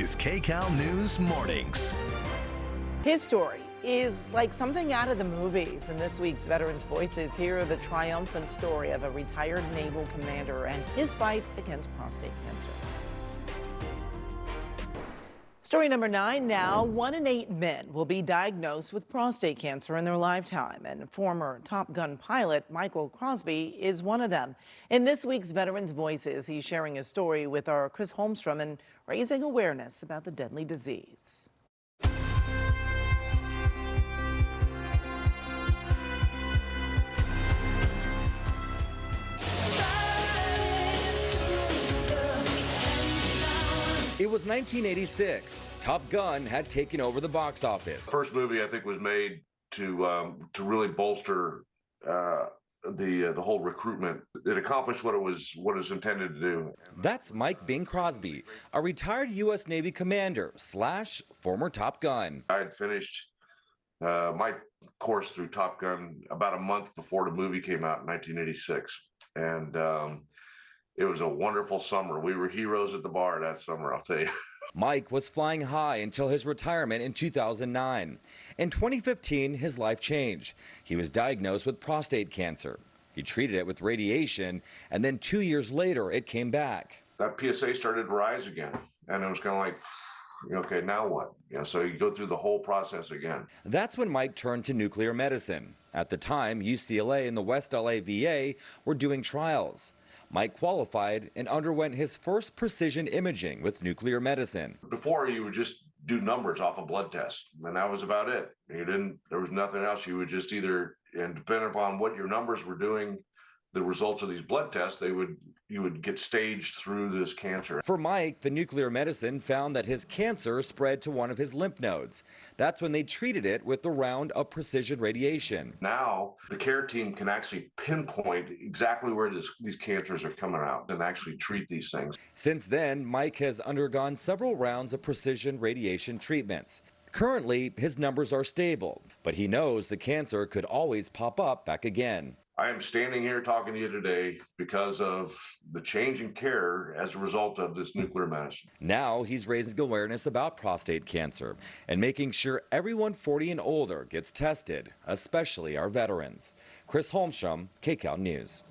is KCAL News Mornings. His story is like something out of the movies. In this week's Veterans Voices, hear the triumphant story of a retired naval commander and his fight against prostate cancer. Story number 9 now. 1 in 8 men will be diagnosed with prostate cancer in their lifetime, and former Top Gun pilot Michael Crosby is one of them. In this week's Veterans Voices, he's sharing his story with our Chris Holmstrom and raising awareness about the deadly disease. It was 1986. Top Gun had taken over the box office. The first movie I think was made to really bolster the whole recruitment. It accomplished what it was intended to do. That's Mike Bing Crosby, a retired U.S. Navy commander / former Top Gun. I had finished my course through Top Gun about a month before the movie came out in 1986, and it was a wonderful summer. We were heroes at the bar that summer, I'll tell you. Mike was flying high until his retirement in 2009. In 2015, his life changed. He was diagnosed with prostate cancer. He treated it with radiation, and then 2 years later, it came back. That PSA started to rise again, and it was kind of like, okay, now what? So you go through the whole process again. That's when Mike turned to nuclear medicine. At the time, UCLA and the West LA VA were doing trials. Mike qualified and underwent his first precision imaging with nuclear medicine. Before, you would just do numbers off a blood test, and that was about it. There was nothing else. You would just either, and depending upon what your numbers were doing, the results of these blood tests, you would get staged through this cancer. For Mike, the nuclear medicine found that his cancer spread to one of his lymph nodes. That's when they treated it with the round of precision radiation. Now, the care team can actually pinpoint exactly where these cancers are coming out and actually treat these things. Since then, Mike has undergone several rounds of precision radiation treatments. Currently, his numbers are stable, but he knows the cancer could always pop up back again. I am standing here talking to you today because of the change in care as a result of this nuclear medicine. Now he's raising awareness about prostate cancer and making sure everyone 40 and older gets tested, especially our veterans. Chris Holmstrom, KCAL News.